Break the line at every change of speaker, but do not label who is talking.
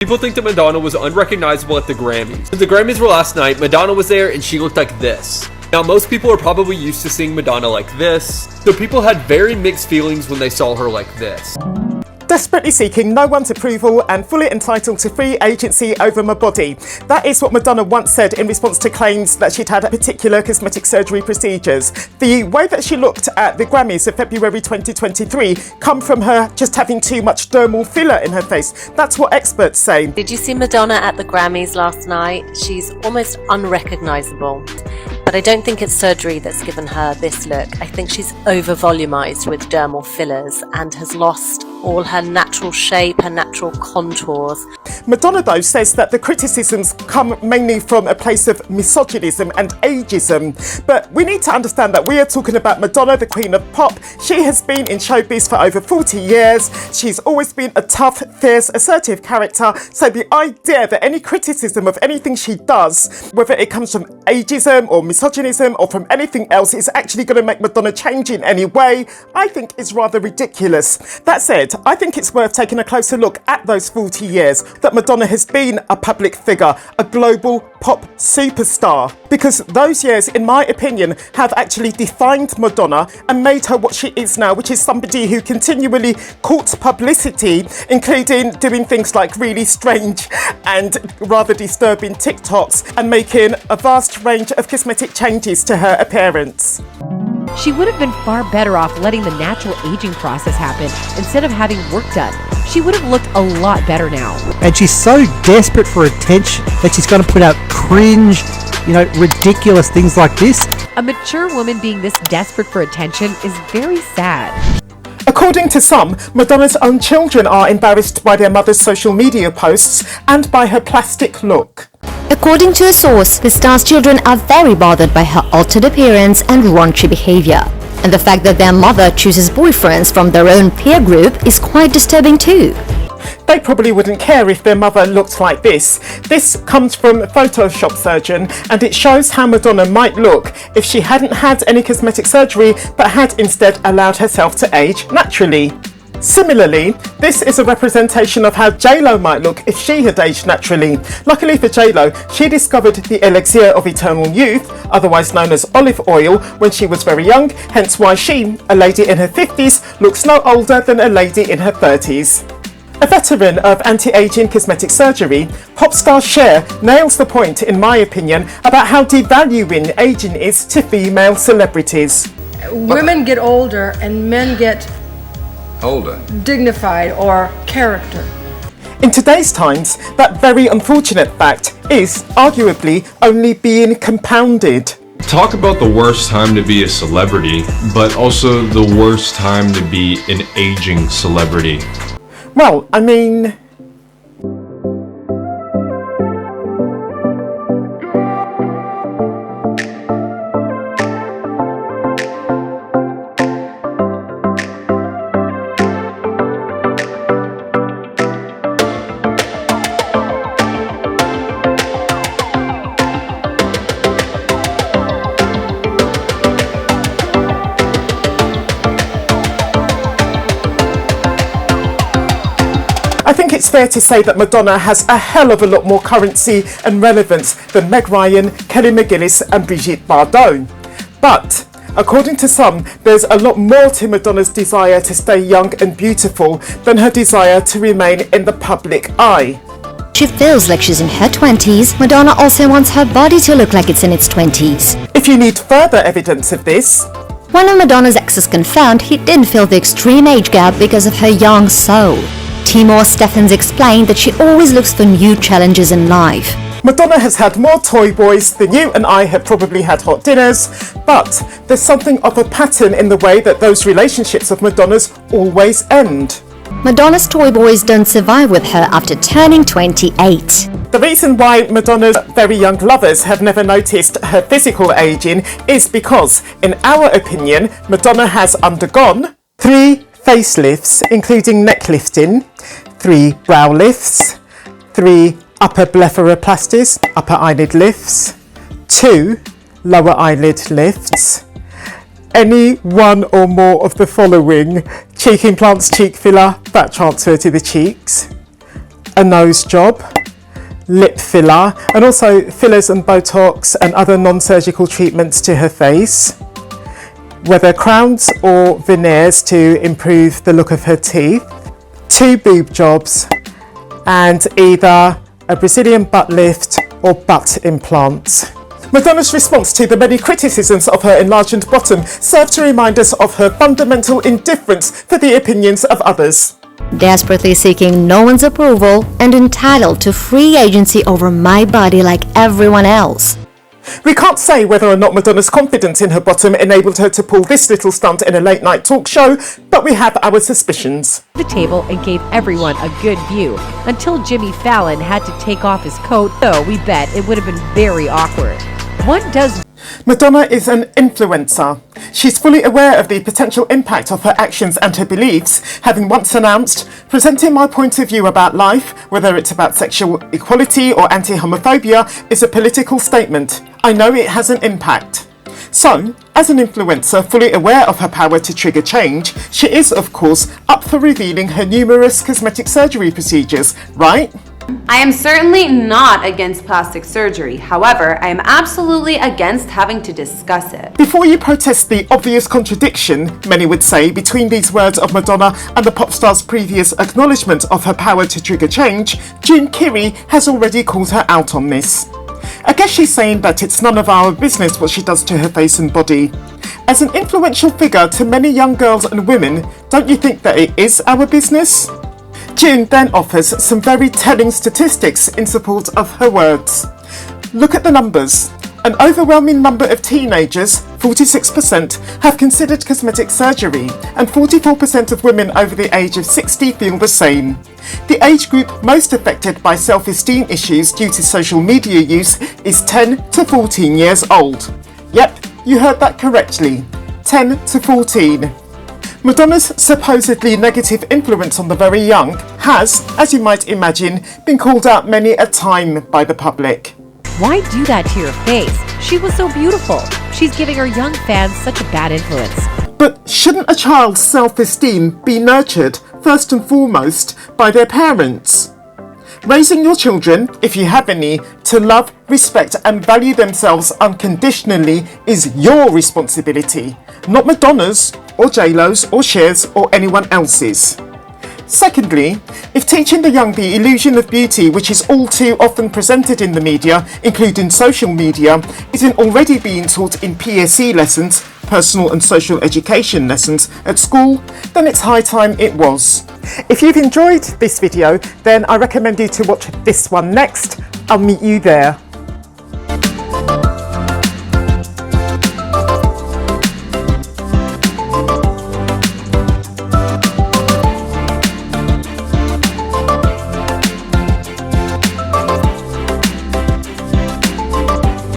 People think that Madonna was unrecognizable at the Grammys. The Grammys were last night, Madonna was there and she looked like this. Now most people are probably used to seeing Madonna like this, so people had very mixed feelings when they saw her like this.
Desperately seeking no one's approval and fully entitled to free agency over my body. That is what Madonna once said in response to claims that she'd had particular cosmetic surgery procedures. The way that she looked at the Grammys of February 2023 come from her just having too much dermal filler in her face. That's what experts say.
Did you see Madonna at the Grammys last night? She's almost unrecognizable. But I don't think it's surgery that's given her this look. I think she's over-volumized with dermal fillers and has lost all her natural shape, her natural contours.
Madonna, though, says that the criticisms come mainly from a place of misogynism and ageism. But we need to understand that we are talking about Madonna, the queen of pop. She has been in showbiz for over 40 years. She's always been a tough, fierce, assertive character. So the idea that any criticism of anything she does, whether it comes from ageism or misogynism or from anything else, is actually going to make Madonna change in any way, I think is rather ridiculous. That said, I think it's worth taking a closer look at those 40 years that Madonna has been a public figure, a global pop superstar. Because those years, in my opinion, have actually defined Madonna and made her what she is now, which is somebody who continually courts publicity, including doing things like really strange and rather disturbing TikToks and making a vast range of cosmetic changes to her appearance.
She would have been far better off letting the natural aging process happen instead of having work done. She would have looked a lot better now.
And she's so desperate for attention that she's going to put out cringe, ridiculous things like this.
A mature woman being this desperate for attention is very sad.
According to some, Madonna's own children are embarrassed by their mother's social media posts and by her plastic look.
According to a source, the star's children are very bothered by her altered appearance and raunchy behavior. And the fact that their mother chooses boyfriends from their own peer group is quite disturbing too.
They probably wouldn't care if their mother looked like this. This comes from a Photoshop surgeon, and it shows how Madonna might look if she hadn't had any cosmetic surgery but had instead allowed herself to age naturally. Similarly, this is a representation of how J-Lo might look if she had aged naturally. Luckily for J-Lo, she discovered the elixir of eternal youth, otherwise known as olive oil, when she was very young, hence why she, a lady in her 50s, looks no older than a lady in her 30s. A veteran of anti-aging cosmetic surgery, pop star Cher nails the point, in my opinion, about how devaluing aging is to female celebrities.
Women get older and men get
older,
dignified or character.
In today's times, that very unfortunate fact is arguably only being compounded.
Talk about the worst time to be a celebrity, but also the worst time to be an aging celebrity.
Well, I mean... I think it's fair to say that Madonna has a hell of a lot more currency and relevance than Meg Ryan, Kelly McGillis and Brigitte Bardot. But, according to some, there's a lot more to Madonna's desire to stay young and beautiful than her desire to remain in the public eye.
She feels like she's in her 20s. Madonna also wants her body to look like it's in its 20s.
If you need further evidence of this,
one of Madonna's exes confirmed he didn't feel the extreme age gap because of her young soul. Timur Steffens explained that she always looks for new challenges in life.
Madonna has had more toy boys than you and I have probably had hot dinners, but there's something of a pattern in the way that those relationships of Madonna's always end.
Madonna's toy boys don't survive with her after turning 28.
The reason why Madonna's very young lovers have never noticed her physical aging is because, in our opinion, Madonna has undergone 3 facelifts, including neck lifting, 3 brow lifts, 3 upper blepharoplasties, upper eyelid lifts, 2 lower eyelid lifts, any one or more of the following: cheek implants, cheek filler, fat transfer to the cheeks, a nose job, lip filler, and also fillers and Botox and other non-surgical treatments to her face, whether crowns or veneers to improve the look of her teeth, 2 boob jobs, and either a Brazilian butt lift or butt implants. Madonna's response to the many criticisms of her enlarged bottom served to remind us of her fundamental indifference for the opinions of others.
Desperately seeking no one's approval and entitled to free agency over my body like everyone else.
We can't say whether or not Madonna's confidence in her bottom enabled her to pull this little stunt in a late night talk show, but we have our suspicions.
The table and gave everyone a good view until Jimmy Fallon had to take off his coat, though we bet it would have been very awkward. One does.
Madonna is an influencer. She's fully aware of the potential impact of her actions and her beliefs, having once announced, "Presenting my point of view about life, whether it's about sexual equality or anti-homophobia, is a political statement. I know it has an impact." So, as an influencer fully aware of her power to trigger change, she is, of course, up for revealing her numerous cosmetic surgery procedures, right?
I am certainly not against plastic surgery. However, I am absolutely against having to discuss it.
Before you protest the obvious contradiction, many would say, between these words of Madonna and the pop star's previous acknowledgement of her power to trigger change, June Kiri has already called her out on this. I guess she's saying that it's none of our business what she does to her face and body. As an influential figure to many young girls and women, don't you think that it is our business? June then offers some very telling statistics in support of her words. Look at the numbers. An overwhelming number of teenagers, 46%, have considered cosmetic surgery, and 44% of women over the age of 60 feel the same. The age group most affected by self-esteem issues due to social media use is 10 to 14 years old. Yep, you heard that correctly. 10 to 14. Madonna's supposedly negative influence on the very young has, as you might imagine, been called out many a time by the public.
Why do that to your face? She was so beautiful. She's giving her young fans such a bad influence.
But shouldn't a child's self-esteem be nurtured, first and foremost, by their parents? Raising your children, if you have any, to love, respect and value themselves unconditionally is your responsibility, not Madonna's, or J-Lo's, or Cher's, or anyone else's. Secondly, if teaching the young the illusion of beauty, which is all too often presented in the media, including social media, isn't already being taught in PSE lessons, personal and social education lessons, at school, then it's high time it was. If you've enjoyed this video, then I recommend you to watch this one next. I'll meet you there.